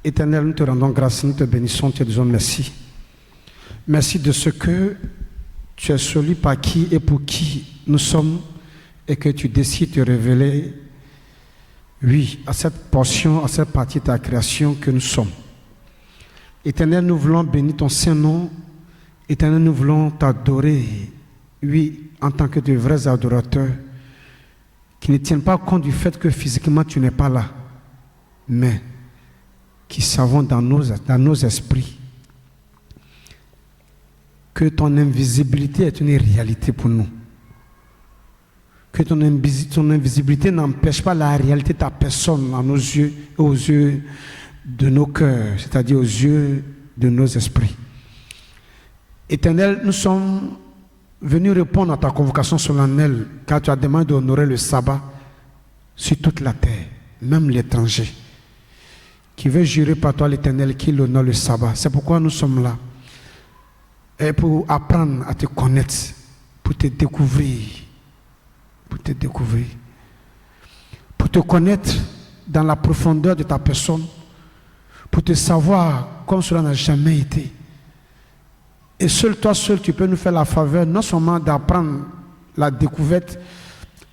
Éternel, nous te rendons grâce, nous te bénissons, te disons merci. Merci de ce que tu es celui par qui et pour qui nous sommes et que tu décides de révéler, oui, à cette portion, à cette partie de ta création que nous sommes. Éternel, nous voulons bénir ton Saint-Nom. Éternel, nous voulons t'adorer, oui, en tant que de vrais adorateurs qui ne tiennent pas compte du fait que physiquement tu n'es pas là, mais qui savons dans nos esprits que ton invisibilité est une réalité pour nous. Que ton invisibilité n'empêche pas la réalité de ta personne à nos yeux et aux yeux de nos cœurs, c'est-à-dire aux yeux de nos esprits. Éternel, nous sommes venus répondre à ta convocation solennelle car tu as demandé d'honorer le sabbat sur toute la terre, même l'étranger qui veut jurer par toi l'Éternel qu'il honore le sabbat. C'est pourquoi nous sommes là. Et pour apprendre à te connaître, pour te découvrir, pour te connaître dans la profondeur de ta personne, pour te savoir comme cela n'a jamais été. Et seul toi, seul, tu peux nous faire la faveur, non seulement d'apprendre la découverte,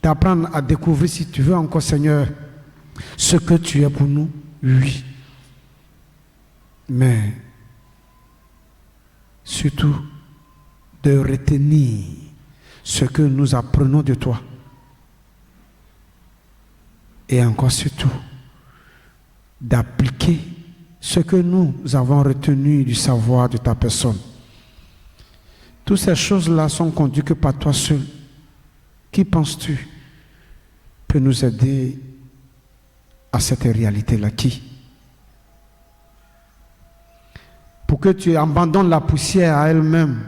d'apprendre à découvrir, si tu veux encore, Seigneur, ce que tu es pour nous, oui. Mais surtout de retenir ce que nous apprenons de toi. Et encore surtout, d'appliquer ce que nous avons retenu du savoir de ta personne. Toutes ces choses-là sont conduites que par toi seul. Qui penses-tu peut nous aider à cette réalité-là? Qui? Pour que tu abandonnes la poussière à elle-même,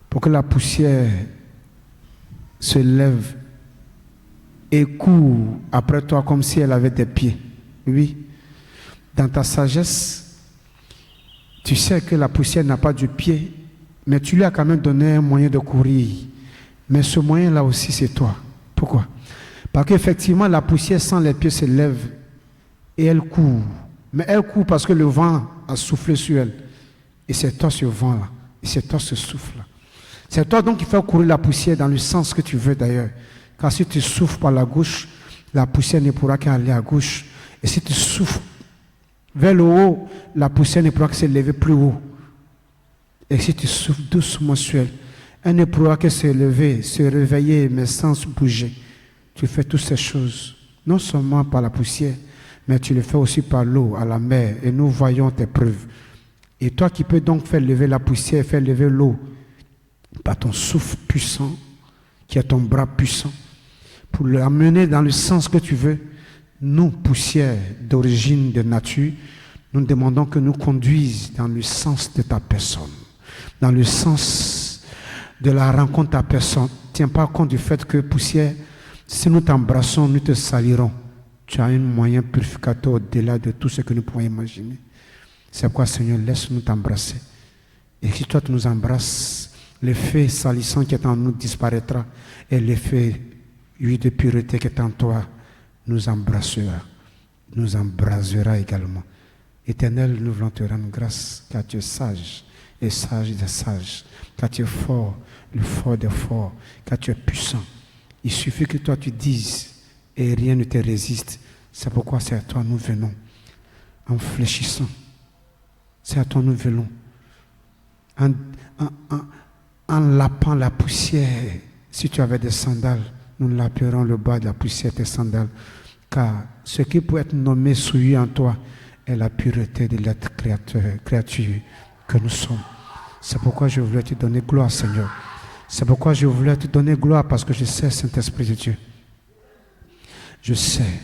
pour que la poussière se lève et court après toi comme si elle avait des pieds. Oui, dans ta sagesse, tu sais que la poussière n'a pas de pied, mais tu lui as quand même donné un moyen de courir. Mais ce moyen-là aussi, c'est toi. Pourquoi? Parce qu'effectivement, la poussière sans les pieds se lève et elle court. Mais elle court parce que le vent a soufflé sur elle. Et c'est toi ce vent-là. Et c'est toi ce souffle-là. C'est toi donc qui fais courir la poussière dans le sens que tu veux d'ailleurs. Car si tu souffles par la gauche, la poussière ne pourra qu'aller à gauche. Et si tu souffles vers le haut, la poussière ne pourra que se lever plus haut. Et si tu souffles doucement sur elle, elle ne pourra que se lever, se réveiller, mais sans bouger. Tu fais toutes ces choses, non seulement par la poussière, mais tu le fais aussi par l'eau, à la mer, et nous voyons tes preuves. Et toi qui peux donc faire lever la poussière, faire lever l'eau, par ton souffle puissant, qui est ton bras puissant, pour l'amener dans le sens que tu veux, nous, poussière d'origine, de nature, nous demandons que nous conduise dans le sens de ta personne, dans le sens de la rencontre de ta personne. Tiens pas compte du fait que poussière, si nous t'embrassons, nous te salirons. Tu as un moyen purificateur au-delà de tout ce que nous pouvons imaginer. C'est pourquoi, Seigneur, laisse-nous t'embrasser. Et si toi tu nous embrasses, l'effet salissant qui est en nous disparaîtra. Et l'effet, oui, de pureté qui est en toi nous embrassera. Nous embrasera également. Éternel, nous voulons te rendre grâce car tu es sage et sage des sages. Car tu es fort, le fort des forts. Car tu es puissant. Il suffit que toi tu dises et rien ne te résiste. C'est pourquoi c'est à toi nous venons, en fléchissant. C'est à toi nous venons, en lapant la poussière. Si tu avais des sandales, nous laperons le bas de la poussière tes sandales. Car ce qui peut être nommé souillé en toi est la pureté de l'être créature que nous sommes. C'est pourquoi je voulais te donner gloire, Seigneur. C'est pourquoi je voulais te donner gloire, parce que je sais, Saint-Esprit de Dieu. Je sais.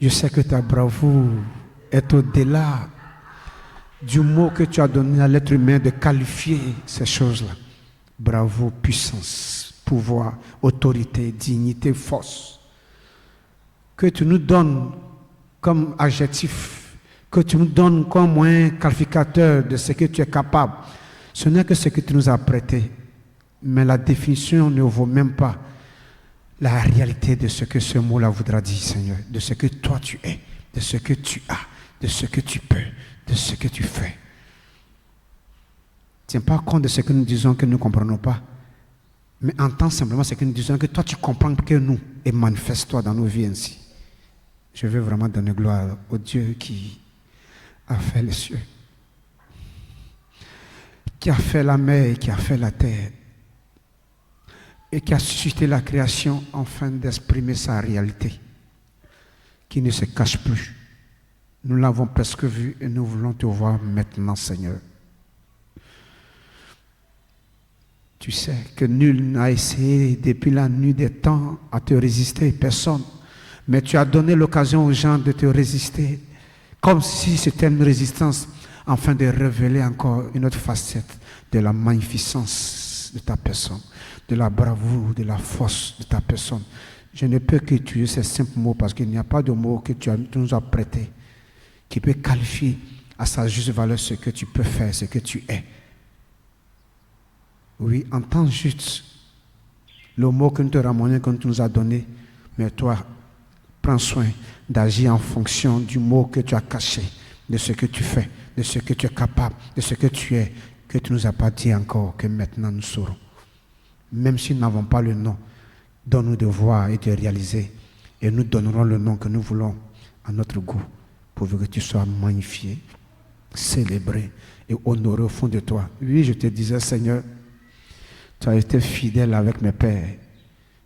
Je sais que ta bravoure est au-delà du mot que tu as donné à l'être humain de qualifier ces choses-là. Bravoure, puissance, pouvoir, autorité, dignité, force. Que tu nous donnes comme adjectif, que tu nous donnes comme moyen qualificateur de ce que tu es capable. Ce n'est que ce que tu nous as prêté. Mais la définition ne vaut même pas la réalité de ce que ce mot-là voudra dire, Seigneur, de ce que toi tu es, de ce que tu as, de ce que tu peux, de ce que tu fais. Tiens pas compte de ce que nous disons que nous ne comprenons pas, mais entends simplement ce que nous disons, que toi tu comprends que nous, et manifeste-toi dans nos vies ainsi. Je veux vraiment donner gloire au Dieu qui a fait les cieux, qui a fait la mer et qui a fait la terre, et qui a suscité la création afin d'exprimer sa réalité, qui ne se cache plus. Nous l'avons presque vu et nous voulons te voir maintenant, Seigneur. Tu sais que nul n'a essayé depuis la nuit des temps à te résister, personne. Mais tu as donné l'occasion aux gens de te résister, comme si c'était une résistance, afin de révéler encore une autre facette de la magnificence de ta personne, de la bravoure, de la force de ta personne. Je ne peux que utiliser ces simples mots parce qu'il n'y a pas de mots que tu nous as prêtés qui peut qualifier à sa juste valeur ce que tu peux faire, ce que tu es. Oui, entends juste le mot que nous te ramenons, que tu nous as donné, mais toi, prends soin d'agir en fonction du mot que tu as caché, de ce que tu fais, de ce que tu es capable, de ce que tu es, que tu ne nous as pas dit encore, que maintenant nous saurons. Même si nous n'avons pas le nom, donne-nous de voir et de réaliser, et nous donnerons le nom que nous voulons à notre goût, pour que tu sois magnifié, célébré et honoré au fond de toi. Oui, je te disais, Seigneur, tu as été fidèle avec mes pères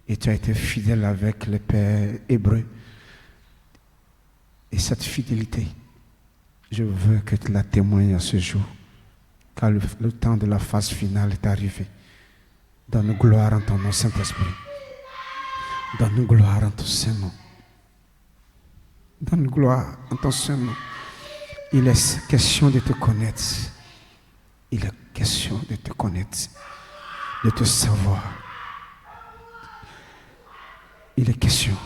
et tu as été fidèle avec les pères hébreux. Et cette fidélité, je veux que tu la témoignes à ce jour, car le temps de la phase finale est arrivé. Donne gloire en ton nom, Saint-Esprit. Donne gloire en ton Saint-Nom. Donne gloire en ton Saint-Nom. Il est question de te connaître. Il est question de te connaître, de te savoir. Il est question.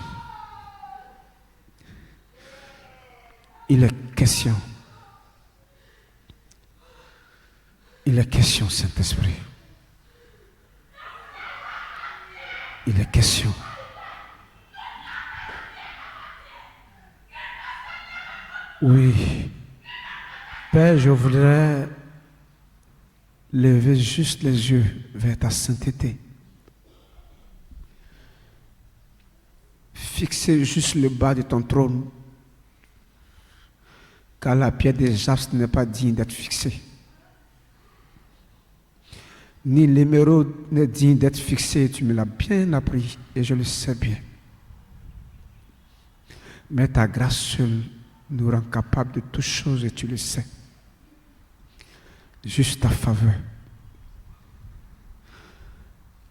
Il est question. Il est question, Saint-Esprit. Il est question. Oui. Père, je voudrais lever juste les yeux vers ta sainteté. Fixer juste le bas de ton trône, car la pierre des jastres n'est pas digne d'être fixée. Ni l'émeraude n'est digne d'être fixé. Tu me l'as bien appris et je le sais bien. Mais ta grâce seule nous rend capables de toutes choses et tu le sais. Juste ta faveur.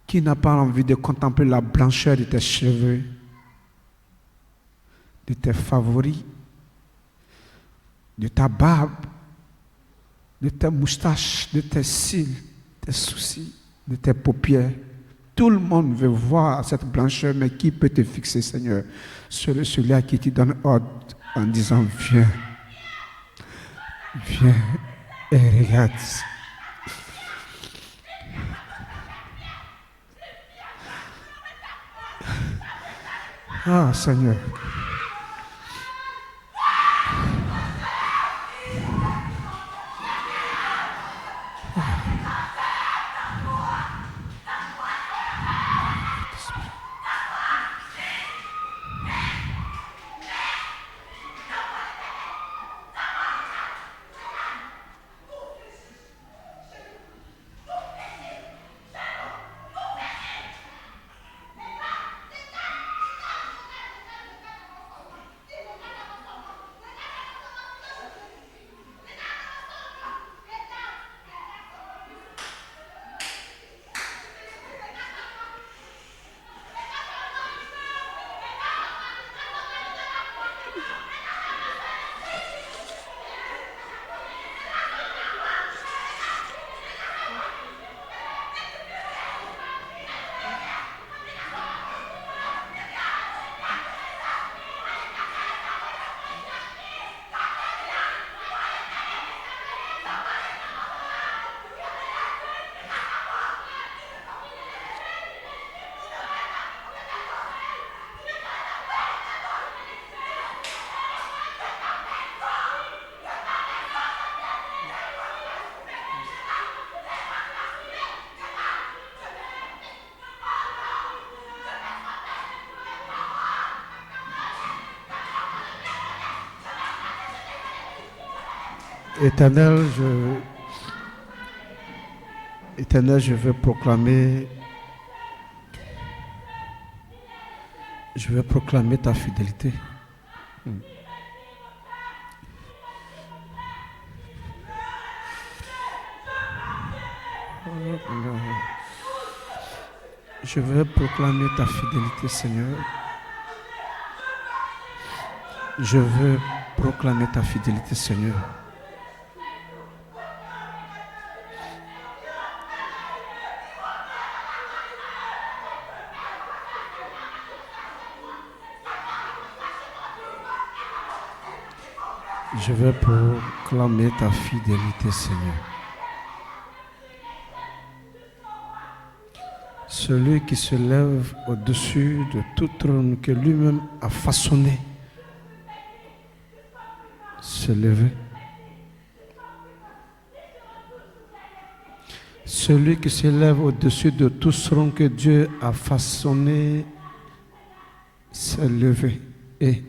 Qui n'a pas envie de contempler la blancheur de tes cheveux, de tes favoris, de ta barbe, de tes moustaches, de tes cils, tes sourcils, de tes paupières. Tout le monde veut voir cette blancheur, mais qui peut te fixer, Seigneur? Celui à qui tu donnes ordre en disant, viens, viens et regarde. Ah, Seigneur. Éternel, je veux proclamer ta fidélité. Je veux proclamer ta fidélité, Seigneur. Je veux proclamer ta fidélité, Seigneur. Je veux proclamer ta fidélité, Seigneur. Celui qui se lève au-dessus de tout trône que lui-même a façonné, se lever. Celui qui se lève au-dessus de tout trône que Dieu a façonné, se lever. Et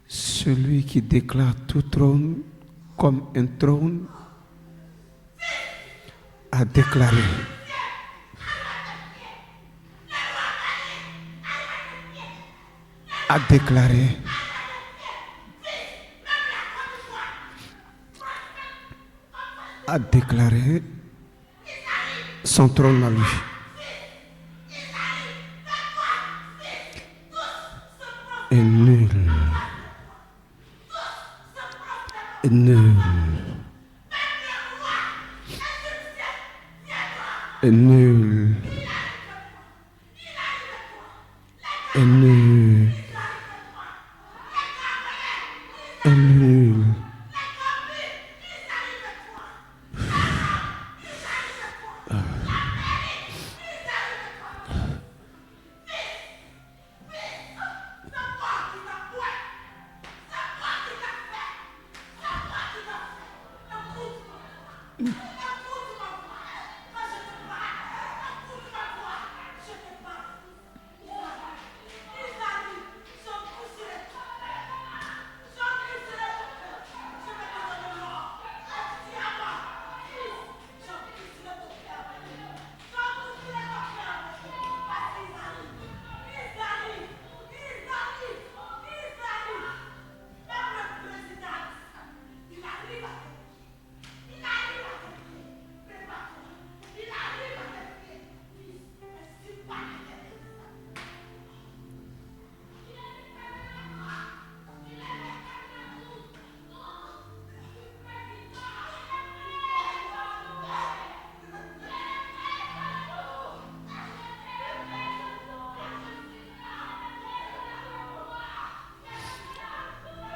celui qui déclare tout trône comme un trône a déclaré. A déclaré. A déclaré son trône à lui. Et nul, et nul, et nul, et nul, et nul.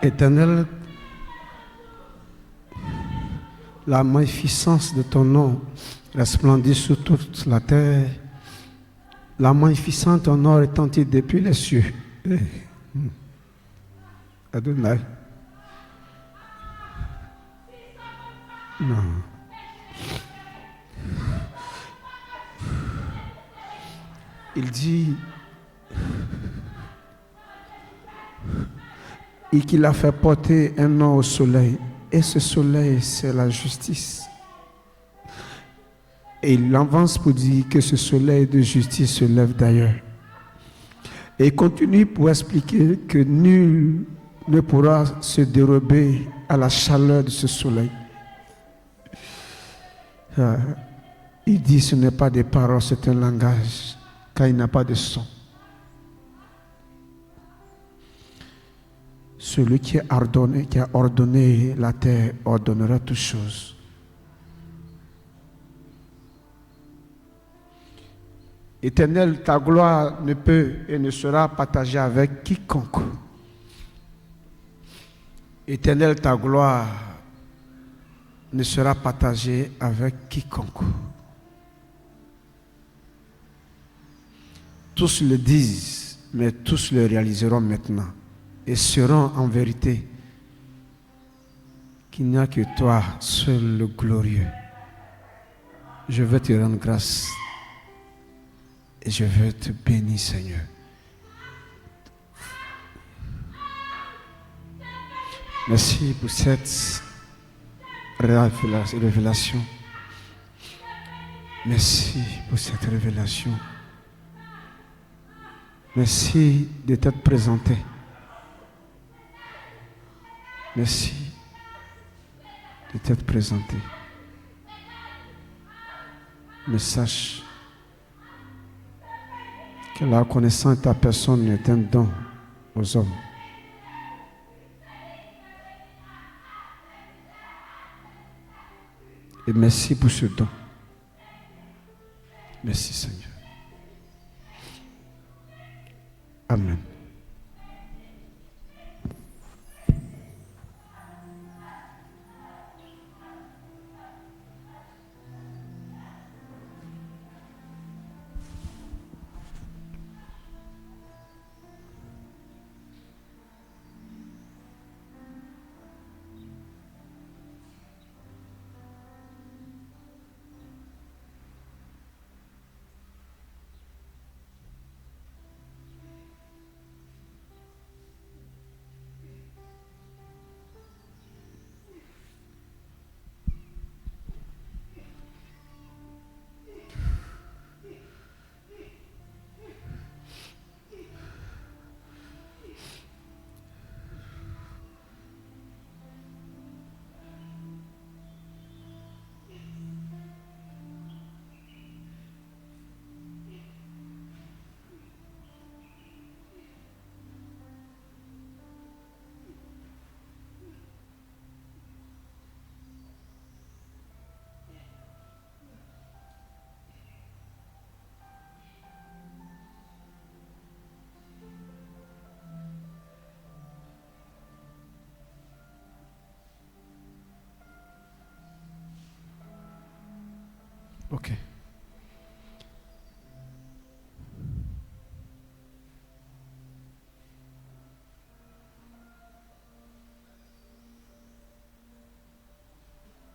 Éternel, la magnificence de ton nom resplendit sur toute la terre. La magnificence de ton nom retentit depuis les cieux. Adonai. Non. Il dit et qu'il a fait porter un nom au soleil. Et ce soleil, c'est la justice. Et il avance pour dire que ce soleil de justice se lève d'ailleurs. Et il continue pour expliquer que nul ne pourra se dérober à la chaleur de ce soleil. Il dit ce n'est pas des paroles, c'est un langage, car il n'a pas de son. Celui qui a ordonné la terre ordonnera toutes choses. Éternel, ta gloire ne peut et ne sera partagée avec quiconque. Éternel, ta gloire ne sera partagée avec quiconque. Tous le disent, mais tous le réaliseront maintenant. Et seront en vérité qu'il n'y a que toi, seul le glorieux. Je veux te rendre grâce et je veux te bénir, Seigneur. Merci pour cette révélation. Merci pour cette révélation. Merci de t'être présenté. Merci de t'être présenté. Mais sache que la connaissance de ta personne est un don aux hommes. Et merci pour ce don. Merci Seigneur. Amen. Ok.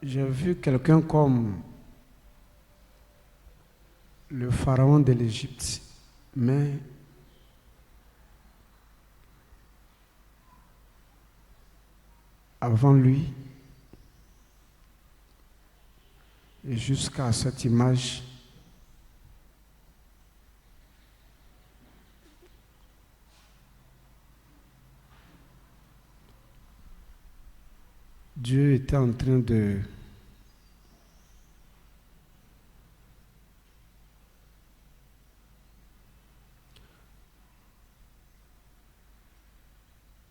J'ai vu quelqu'un comme le pharaon de l'Égypte, mais avant lui, et jusqu'à cette image, Dieu était en train de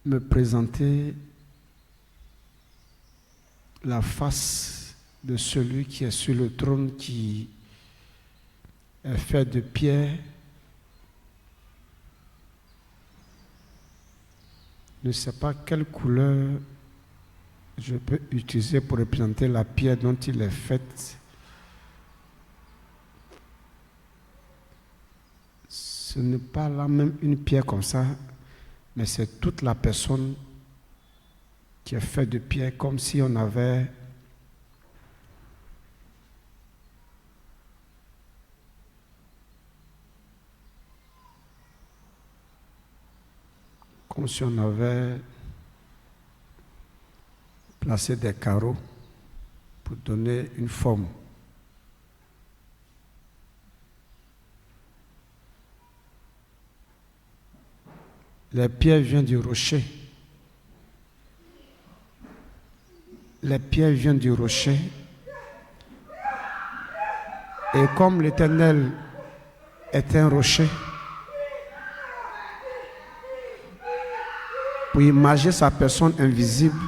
me présenter la face de celui qui est sur le trône, qui est fait de pierre. Je ne sais pas quelle couleur je peux utiliser pour représenter la pierre dont il est fait. Ce n'est pas là même une pierre comme ça, mais c'est toute la personne qui est faite de pierre, comme si on avait placé des carreaux pour donner une forme. Les pierres viennent du rocher. Les pierres viennent du rocher. Et comme l'Éternel est un rocher, pour imaginer sa personne invisible,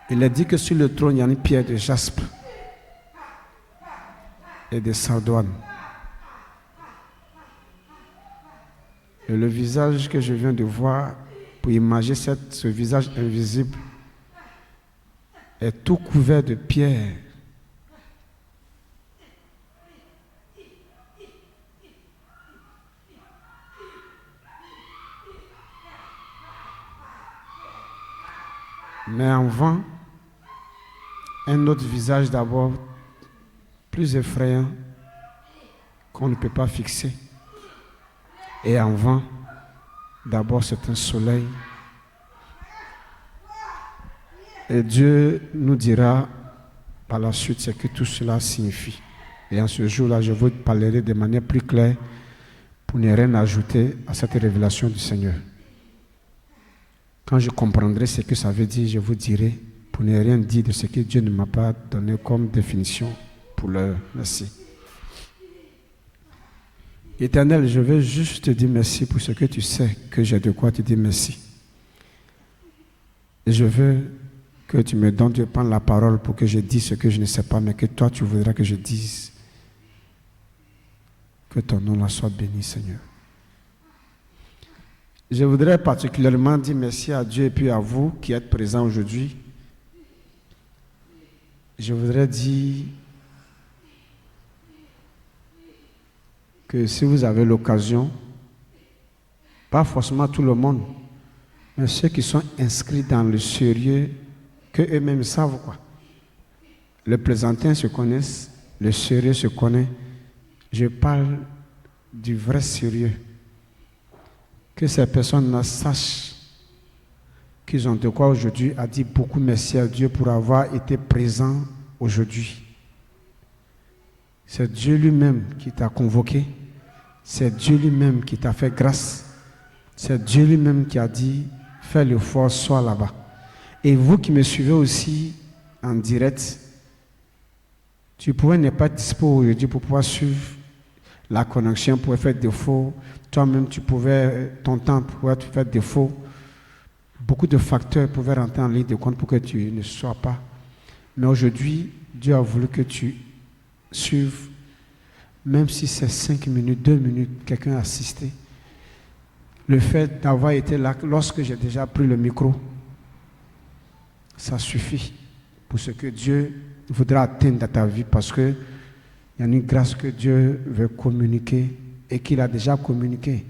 il est dit que sur le trône, il y a une pierre de jaspe et de sardoine. Et le visage que je viens de voir, pour imaginer ce visage invisible, est tout couvert de pierres. Mais en vain, un autre visage d'abord plus effrayant qu'on ne peut pas fixer. Et en vain, d'abord c'est un soleil. Et Dieu nous dira par la suite ce que tout cela signifie. Et en ce jour-là, je vous parlerai de manière plus claire pour ne rien ajouter à cette révélation du Seigneur. Quand je comprendrai ce que ça veut dire, je vous dirai pour ne rien dire de ce que Dieu ne m'a pas donné comme définition pour l'heure. Merci. Éternel, je veux juste te dire merci pour ce que tu sais que j'ai de quoi te dire merci. Et je veux que tu me donnes de prendre la parole pour que je dise ce que je ne sais pas, mais que toi tu voudras que je dise. Que ton nom soit béni, Seigneur. Je voudrais particulièrement dire merci à Dieu et puis à vous qui êtes présents aujourd'hui. Je voudrais dire que si vous avez l'occasion, pas forcément tout le monde, mais ceux qui sont inscrits dans le sérieux, que eux-mêmes savent quoi. Le plaisantin se connaissent, le sérieux se connaît. Je parle du vrai sérieux. Que ces personnes-là sachent qu'ils ont de quoi aujourd'hui à dire beaucoup merci à Dieu pour avoir été présent aujourd'hui. C'est Dieu lui-même qui t'a convoqué. C'est Dieu lui-même qui t'a fait grâce. C'est Dieu lui-même qui a dit, fais l'effort, sois là-bas. Et vous qui me suivez aussi en direct, tu pouvais ne pas être dispo aujourd'hui pour pouvoir suivre la connexion, pouvait faire défaut. Toi-même, ton temps pouvait te faire défaut. Beaucoup de facteurs pouvaient rentrer en ligne de compte pour que tu ne sois pas. Mais aujourd'hui, Dieu a voulu que tu suives, même si c'est 5 minutes, 2 minutes, quelqu'un a assisté. Le fait d'avoir été là, lorsque j'ai déjà pris le micro, ça suffit pour ce que Dieu voudra atteindre dans ta vie, parce qu'il y a une grâce que Dieu veut communiquer et qu'il a déjà communiqué.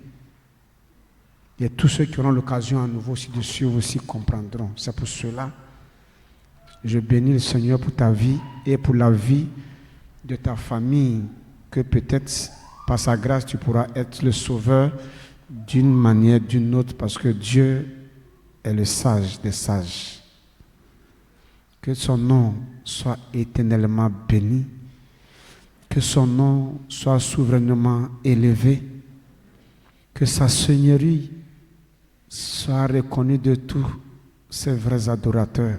Et tous ceux qui auront l'occasion à nouveau aussi de suivre aussi comprendront. C'est pour cela je bénis le Seigneur pour ta vie et pour la vie de ta famille, que peut-être par sa grâce tu pourras être le sauveur d'une manière, d'une autre, parce que Dieu est le sage des sages. Que son nom soit éternellement béni, que son nom soit souverainement élevé, que sa seigneurie soit reconnue de tous ses vrais adorateurs.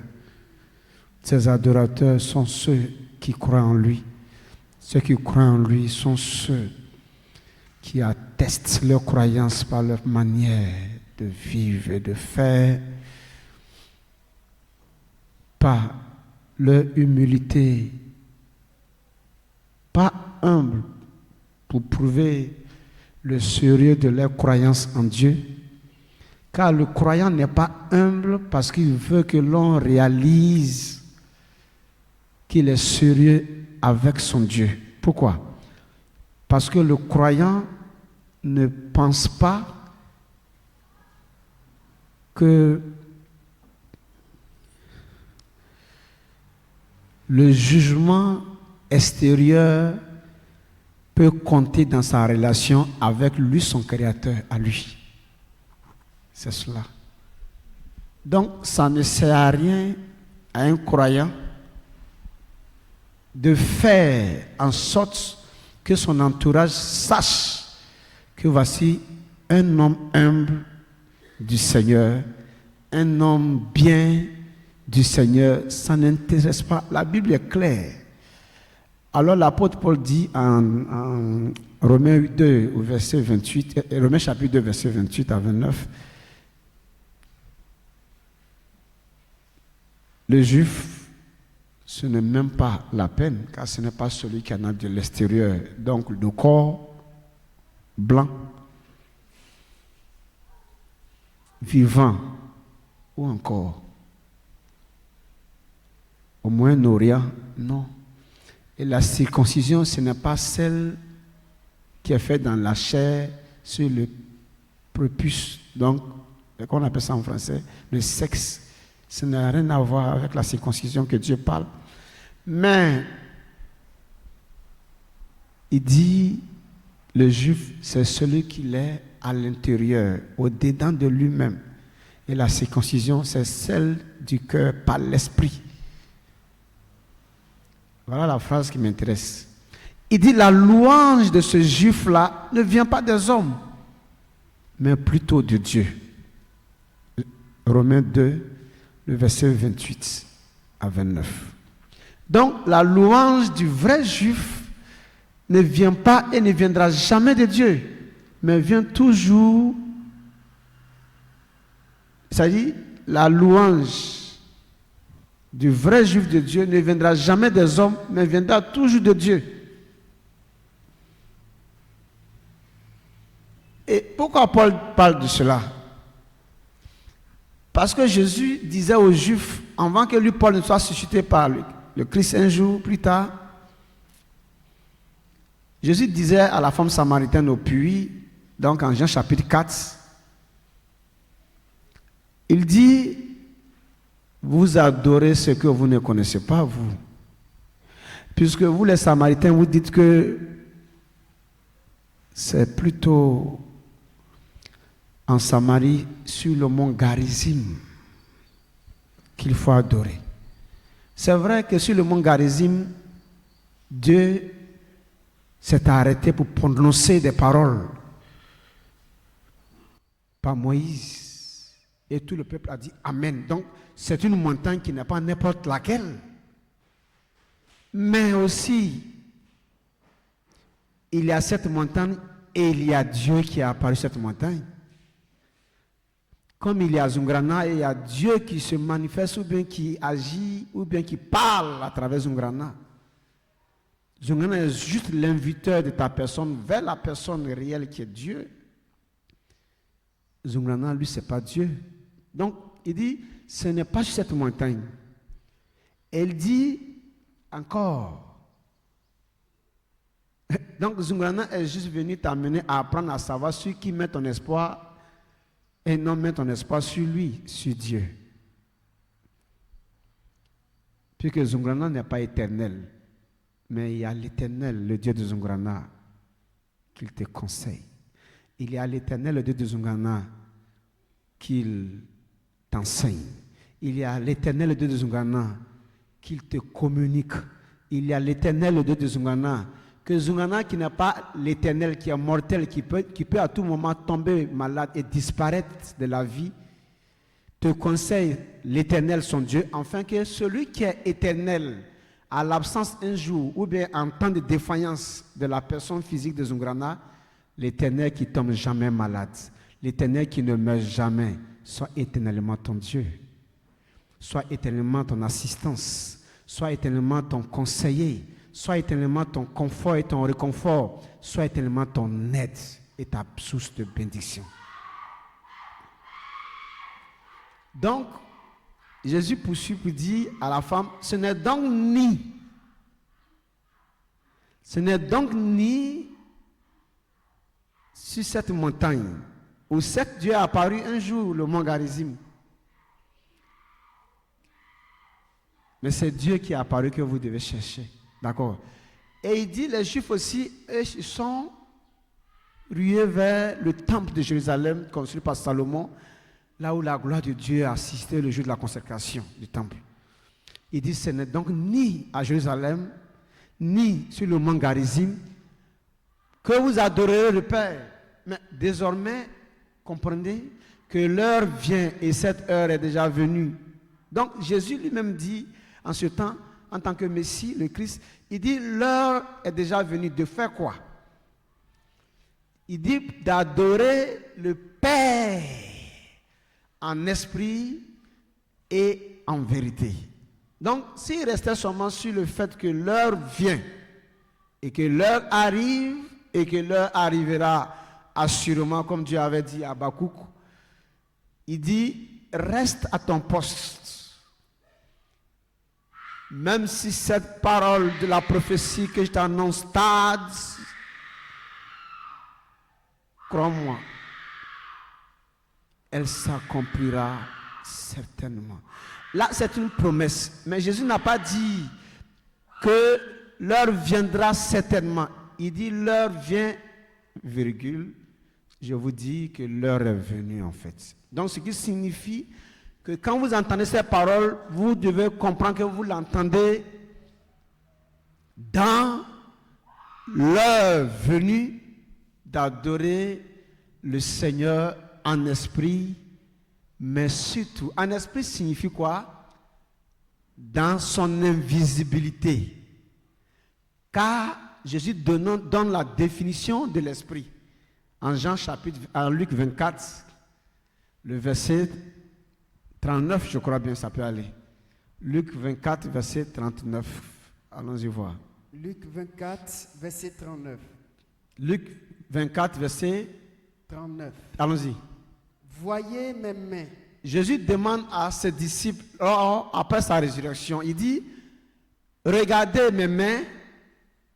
Ces adorateurs sont ceux qui croient en lui. Ceux qui croient en lui sont ceux qui attestent leur croyance par leur manière de vivre et de faire, par leur humilité, pas humble, pour prouver le sérieux de leur croyance en Dieu. Car le croyant n'est pas humble parce qu'il veut que l'on réalise qu'il est sérieux avec son Dieu. Pourquoi? Parce que le croyant ne pense pas que le jugement extérieur peut compter dans sa relation avec lui, son Créateur, à lui. C'est cela. Donc, ça ne sert à rien à un croyant de faire en sorte que son entourage sache que voici un homme humble du Seigneur, un homme bien du Seigneur. Ça n'intéresse pas. La Bible est claire. Alors l'apôtre Paul dit en Romains 2, verset 28, Romains chapitre 2, verset 28 à 29, le juif, ce n'est même pas la peine, car ce n'est pas celui qui en a de l'extérieur. Donc le corps blanc, vivant, ou encore au Moyen-Orient, non. Et la circoncision, ce n'est pas celle qui est faite dans la chair, sur le prépuce, donc, qu'on appelle ça en français, le sexe. Ça n'a rien à voir avec la circoncision que Dieu parle. Mais, il dit, le juif, c'est celui qui est à l'intérieur, au-dedans de lui-même. Et la circoncision, c'est celle du cœur par l'esprit. Voilà la phrase qui m'intéresse. Il dit, la louange de ce juif-là ne vient pas des hommes, mais plutôt de Dieu. Romains 2, le verset 28 à 29. Donc, la louange du vrai juif ne vient pas et ne viendra jamais de Dieu, mais vient toujours, c'est-à-dire la louange du vrai juif de Dieu ne viendra jamais des hommes, mais viendra toujours de Dieu. Et pourquoi Paul parle de cela? Parce que Jésus disait aux Juifs, avant que lui, Paul, ne soit suscité par le Christ un jour plus tard, Jésus disait à la femme samaritaine au puits, donc en Jean chapitre 4, il dit, vous adorez ce que vous ne connaissez pas, vous. Puisque vous, les Samaritains, vous dites que c'est plutôt en Samarie, sur le mont Garizim, qu'il faut adorer. C'est vrai que sur le mont Garizim, Dieu s'est arrêté pour prononcer des paroles par Moïse. Et tout le peuple a dit Amen. Donc, c'est une montagne qui n'est pas n'importe laquelle. Mais aussi, il y a cette montagne et il y a Dieu qui a apparu sur cette montagne. Comme il y a Zungrana et il y a Dieu qui se manifeste ou bien qui agit ou bien qui parle à travers Zungrana. Zungrana est juste l'inviteur de ta personne vers la personne réelle qui est Dieu. Zungrana, lui, ce n'est pas Dieu. Donc, il dit, ce n'est pas sur cette montagne. Elle dit encore. Donc, Zungrana est juste venu t'amener à apprendre à savoir sur qui met ton espoir et non met ton espoir sur lui, sur Dieu. Puisque Zungrana n'est pas éternel, mais il y a l'Éternel, le Dieu de Zungrana, qu'il te conseille. Il y a l'Éternel, le Dieu de Zungrana, qu'il t'enseigne. Il y a l'Éternel, le Dieu de Zungrana, qu'il te communique. Il y a l'Éternel, le Dieu de Zungrana, que Zungrana qui n'est pas l'Éternel, qui est mortel, qui peut à tout moment tomber malade et disparaître de la vie, te conseille l'Éternel, son Dieu, afin que celui qui est éternel, à l'absence un jour, ou bien en temps de défaillance de la personne physique de Zungrana, l'Éternel qui ne tombe jamais malade, l'Éternel qui ne meurt jamais, soit éternellement ton Dieu, soit éternellement ton assistance, soit éternellement ton conseiller, soit éternellement ton confort et ton réconfort, soit éternellement ton aide et ta source de bénédiction. Donc, Jésus poursuit pour dire à la femme, ce n'est donc ni sur cette montagne où cet Dieu est apparu un jour, le mont Garizim. Mais c'est Dieu qui est apparu que vous devez chercher. D'accord. Et il dit, les Juifs aussi, ils sont rués vers le temple de Jérusalem, construit par Salomon, là où la gloire de Dieu a assisté le jour de la consécration du temple. Il dit, ce n'est donc ni à Jérusalem, ni sur le mont Garizim, que vous adorerez le Père. Mais désormais, comprenez que l'heure vient et cette heure est déjà venue. Donc Jésus lui-même dit, en ce temps, en tant que Messie, le Christ, il dit, l'heure est déjà venue de faire quoi? Il dit d'adorer le Père en esprit et en vérité. Donc, s'il restait seulement sur le fait que l'heure vient et que l'heure arrive et que l'heure arrivera assurément, comme Dieu avait dit à Habakkuk, il dit, reste à ton poste. Même si cette parole de la prophétie que je t'annonce tarde, crois-moi, elle s'accomplira certainement. Là, c'est une promesse. Mais Jésus n'a pas dit que l'heure viendra certainement. Il dit l'heure vient, virgule, je vous dis que l'heure est venue en fait. Donc ce qui signifie que quand vous entendez ces paroles, vous devez comprendre que vous l'entendez dans l'heure venue d'adorer le Seigneur en esprit, mais surtout, en esprit signifie quoi? Dans son invisibilité. Car Jésus donne la définition de l'esprit. En Luc 24, le verset 39, je crois bien, ça peut aller. Luc 24, verset 39. Allons-y voir. Luc 24, verset 39. Luc 24, verset 39. Allons-y. Voyez mes mains. Jésus demande à ses disciples, après sa résurrection, il dit, regardez mes mains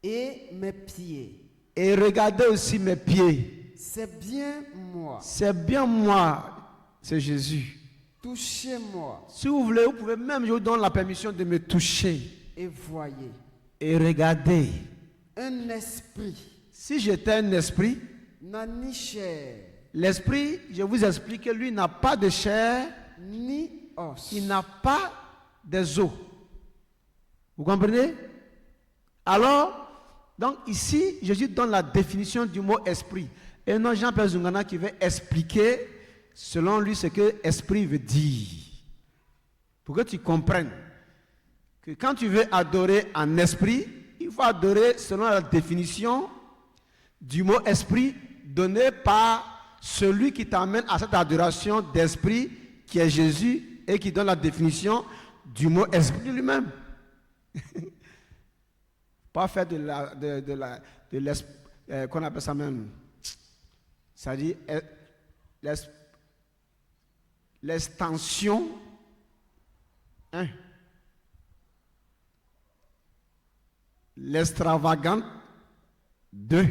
et mes pieds. Et regardez aussi mes pieds. C'est bien moi. C'est bien moi, c'est Jésus. Touchez-moi. Si vous voulez, vous pouvez même, je vous donne la permission de me toucher. Et voyez. Et regardez. Un esprit. Si j'étais un esprit, n'a ni chair. L'esprit, je vous explique que lui n'a pas de chair, ni os. Il n'a pas des os. Vous comprenez? Alors, donc ici, Jésus donne la définition du mot esprit. Et non Jean-Pierre Zungana qui veut expliquer, selon lui, ce que esprit veut dire. Pour que tu comprennes que quand tu veux adorer en esprit, il faut adorer selon la définition du mot esprit donné par celui qui t'amène à cette adoration d'esprit qui est Jésus et qui donne la définition du mot esprit lui-même. Pas faire qu'on appelle ça même, c'est-à-dire l'extension, l'extravagante de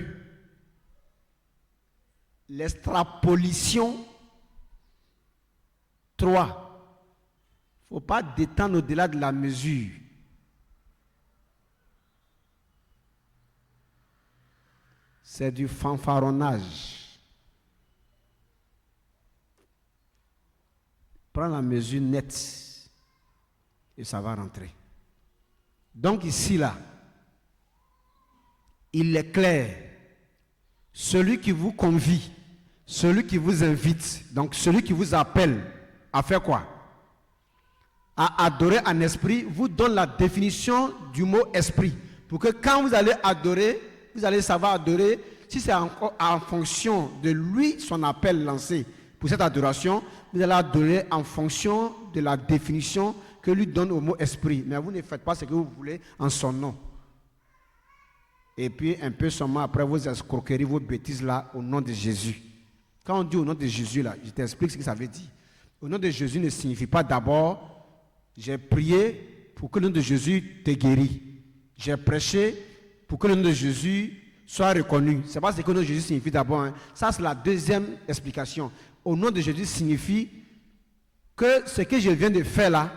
l'extrapolition 3. Il ne faut pas détendre au-delà de la mesure. C'est du fanfaronnage. Prends la mesure nette et ça va rentrer. Donc ici, là, il est clair. Celui qui vous convie, celui qui vous invite, donc celui qui vous appelle à faire quoi? À adorer en esprit, vous donne la définition du mot esprit. Pour que quand vous allez adorer, vous allez savoir adorer, si c'est en fonction de lui, son appel lancé pour cette adoration, vous allez adorer en fonction de la définition que lui donne au mot esprit. Mais vous ne faites pas ce que vous voulez en son nom. Et puis un peu seulement après vos escroqueries, vos bêtises là, au nom de Jésus. Quand on dit au nom de Jésus là, je t'explique ce que ça veut dire. Au nom de Jésus ne signifie pas d'abord, j'ai prié pour que le nom de Jésus te guérisse. J'ai prêché pour que le nom de Jésus soit reconnu. C'est pas ce que le nom de Jésus signifie d'abord. Hein. Ça c'est la deuxième explication. Au nom de Jésus signifie que ce que je viens de faire là,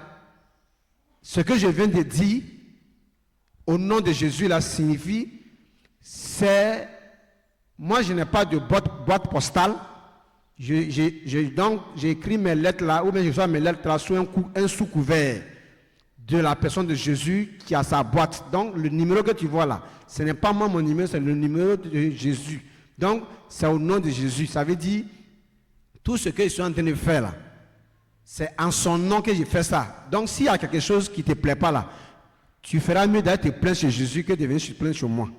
ce que je viens de dire, au nom de Jésus là signifie c'est, moi je n'ai pas de boîte postale, donc j'ai écrit mes lettres là, ou bien je reçois mes lettres là sous un sous-couvert de la personne de Jésus qui a sa boîte. Donc le numéro que tu vois là, ce n'est pas moi mon numéro, c'est le numéro de Jésus. Donc c'est au nom de Jésus, ça veut dire tout ce que je suis en train de faire là, c'est en son nom que je fais ça. Donc s'il y a quelque chose qui ne te plaît pas là, tu feras mieux d'aller te plaindre chez Jésus que de venir te plaindre chez moi.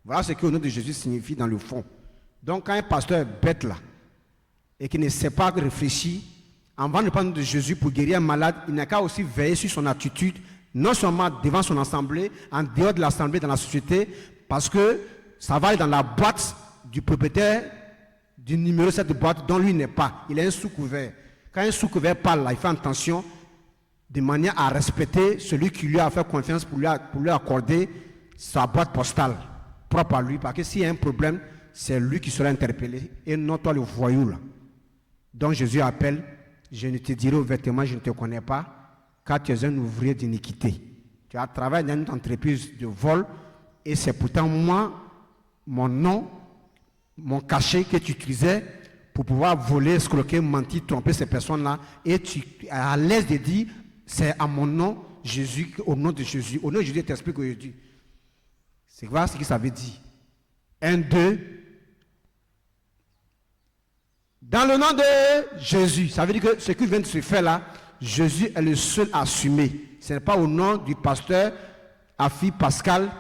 Voilà ce que le nom de Jésus signifie dans le fond. Donc quand un pasteur est bête là, et qui ne sait pas réfléchir, avant de prendre de Jésus pour guérir un malade, il n'a qu'à aussi veiller sur son attitude, non seulement devant son assemblée, en dehors de l'assemblée, dans la société, parce que ça va aller dans la boîte du propriétaire du numéro de cette boîte dont lui n'est pas. Il est un sous-couvert. Quand un sous-couvert parle là, il fait attention de manière à respecter celui qui lui a fait confiance pour lui accorder sa boîte postale propre à lui, parce que s'il y a un problème, c'est lui qui sera interpellé et non toi le voyou là. Donc Jésus appelle, je ne te dirai ouvertement, je ne te connais pas, car tu es un ouvrier d'iniquité. Tu as travaillé dans une entreprise de vol et c'est pourtant moi, mon nom, mon cachet que tu utilisais pour pouvoir voler, escroquer, mentir, tromper ces personnes-là, et tu es à l'aise de dire, c'est à mon nom, Jésus, au nom de Jésus. Au nom de Jésus, je t'explique aujourd'hui. C'est quoi ce que ça veut dire? 1, 2. Dans le nom de Jésus, ça veut dire que ce qui vient de se faire là, Jésus est le seul à assumer. Ce n'est pas au nom du pasteur Afi Pascal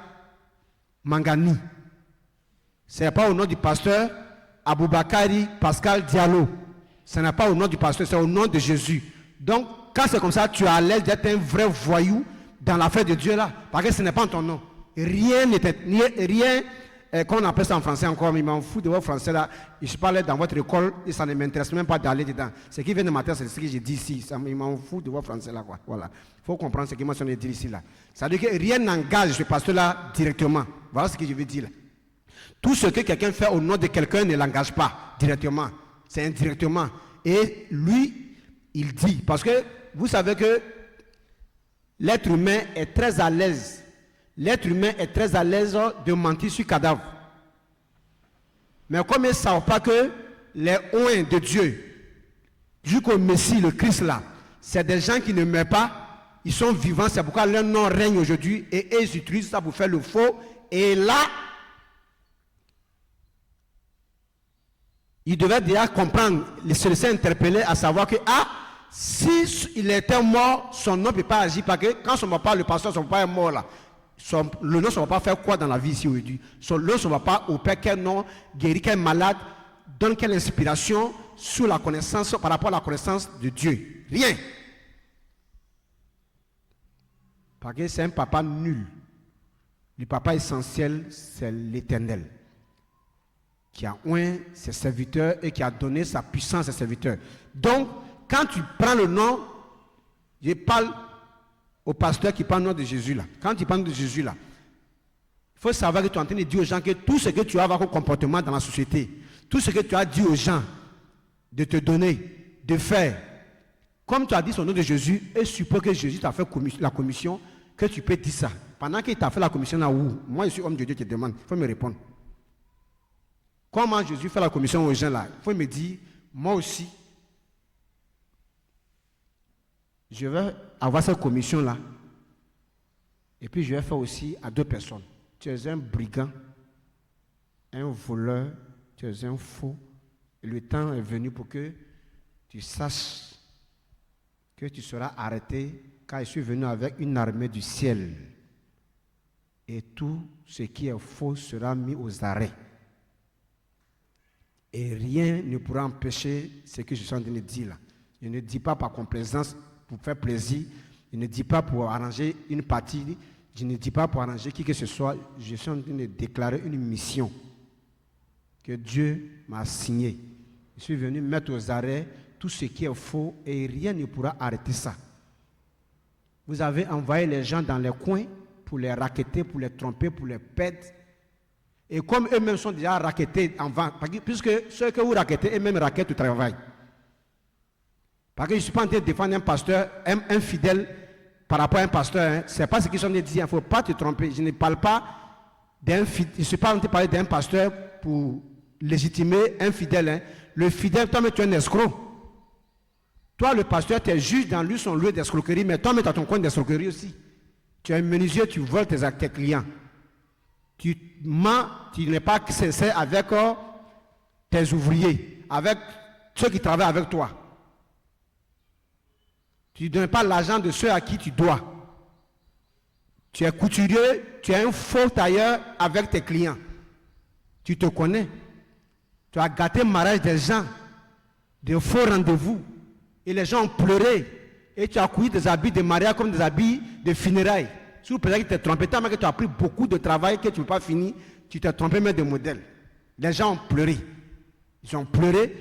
Mangani. Ce n'est pas au nom du pasteur Aboubakari Pascal Diallo. Ce n'est pas au nom du pasteur, c'est au nom de Jésus. Donc, quand c'est comme ça, tu es à l'aise d'être un vrai voyou dans l'affaire de Dieu là. Parce que ce n'est pas en ton nom. Rien n'était, rien, comment on appelle ça en français encore, mais il m'en fout de votre français là. Je parlais dans votre école et ça ne m'intéresse même pas d'aller dedans. Ce qui vient de ma tête, c'est ce que j'ai dit ici. Ça, il m'en fout de votre français là, quoi. Voilà. Il faut comprendre ce que moi je viens de dire ici là. Ça veut dire que rien n'engage ce pasteur là directement. Voilà ce que je veux dire là. Tout ce que quelqu'un fait au nom de quelqu'un ne l'engage pas directement. C'est indirectement. Et lui, il dit, parce que vous savez que l'être humain est très à l'aise. L'être humain est très à l'aise de mentir sur cadavre. Mais comme ils ne savent pas que les oints de Dieu, jusqu'au Messie, le Christ là, c'est des gens qui ne meurent pas, ils sont vivants, c'est pourquoi leur nom règne aujourd'hui et ils utilisent ça pour faire le faux. Et là, il devait déjà comprendre, se laisser interpeller à savoir que, si il était mort, son nom ne peut pas agir, parce que quand son papa, le pasteur, son papa est mort là, le nom ne va pas faire quoi dans la vie ici aujourd'hui? Son nom ne va pas opérer quel nom, guérir quel malade, donner quelle inspiration sur la connaissance, par rapport à la connaissance de Dieu. Rien. Parce que c'est un papa nul. Le papa essentiel, c'est l'Éternel, qui a oint ses serviteurs et qui a donné sa puissance à ses serviteurs. Donc, quand tu prends le nom, je parle au pasteur qui parle le nom de Jésus là. Quand tu parles de Jésus là, il faut savoir que tu es en train de dire aux gens que tout ce que tu as comme comportement dans la société, tout ce que tu as dit aux gens de te donner, de faire, comme tu as dit son nom de Jésus, et suppose que Jésus t'a fait la commission, que tu peux dire ça. Pendant qu'il t'a fait la commission là où? Moi je suis homme de Dieu, je te demande, il faut me répondre. Comment Jésus fait la commission aux gens là? Il faut me dire, moi aussi, je vais avoir cette commission-là. Et puis je vais faire aussi à 2 personnes. Tu es un brigand, un voleur, tu es un faux. Et le temps est venu pour que tu saches que tu seras arrêté car je suis venu avec une armée du ciel. Et tout ce qui est faux sera mis aux arrêts. Et rien ne pourra empêcher ce que je suis en train de dire là. Je ne dis pas par complaisance, pour faire plaisir, je ne dis pas pour arranger une partie, je ne dis pas pour arranger qui que ce soit, je suis en train de déclarer une mission que Dieu m'a assignée. Je suis venu mettre aux arrêts tout ce qui est faux et rien ne pourra arrêter ça. Vous avez envoyé les gens dans les coins pour les racketter, pour les tromper, pour les perdre. Et comme eux-mêmes sont déjà rackettés en vente, puisque ceux que vous rackettez, eux-mêmes rackettent au travail. Parce que je ne suis pas en train de défendre un pasteur, un fidèle par rapport à un pasteur. Hein. Ce n'est pas ce qu'ils sont en train de dire. Il ne faut pas te tromper. Je ne parle pas d'un fidèle. Je ne suis pas en train de parler d'un pasteur pour légitimer un fidèle. Hein. Le fidèle, toi, mais tu es un escroc. Toi, le pasteur, tu es juge dans lui son lieu d'escroquerie, mais toi, mais tu as ton coin d'escroquerie aussi. Tu es un menuisier, tu voles tes clients. Tu mens, tu n'es pas sincère avec tes ouvriers, avec ceux qui travaillent avec toi. Tu ne donnes pas l'argent de ceux à qui tu dois. Tu es couturier, tu es un faux tailleur avec tes clients. Tu te connais. Tu as gâté le mariage des gens, de faux rendez-vous. Et les gens ont pleuré. Et tu as couillé des habits de mariage comme des habits de funérailles. Sous prétexte que tu t'es trompé, tellement que tu as pris beaucoup de travail que tu ne peux pas finir, tu t'es trompé même de modèle. Les gens ont pleuré. Ils ont pleuré.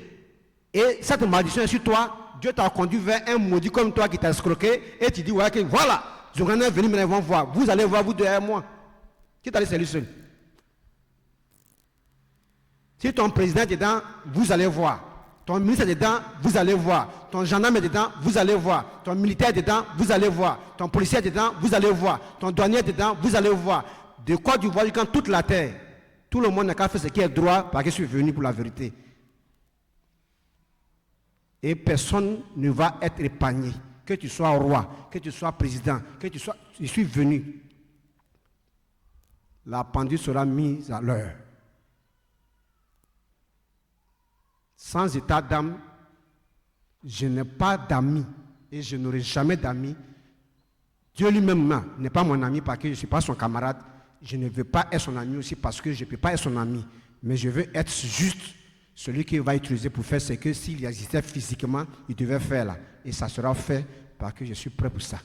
Et cette malédiction est sur toi. Dieu t'a conduit vers un maudit comme toi qui t'a escroqué. Et tu dis, ouais, okay, voilà, Zoran est venu, maintenant ils vont voir. Vous allez voir, vous derrière moi. Qui t'a laissé lui seul? Si ton président est dedans, vous allez voir. Ton ministre est dedans, vous allez voir. Ton gendarme est dedans, vous allez voir. Ton militaire est dedans, vous allez voir. Ton policier est dedans, vous allez voir. Ton douanier est dedans, vous allez voir. De quoi tu vois quand toute la terre, Tout le monde n'a qu'à faire ce qui est droit parce que je suis venu pour la vérité. Et personne ne va être épargné. Que tu sois roi, que tu sois président, que tu sois... Je suis venu. La pendule sera mise à l'heure. Sans état d'âme, je n'ai pas d'amis et je n'aurai jamais d'amis. Dieu lui-même n'est pas mon ami parce que je ne suis pas son camarade. Je ne veux pas être son ami aussi parce que je ne peux pas être son ami. Mais je veux être juste celui qu'il va utiliser pour faire ce que s'il existait physiquement, il devait faire là. Et ça sera fait parce que je suis prêt pour ça.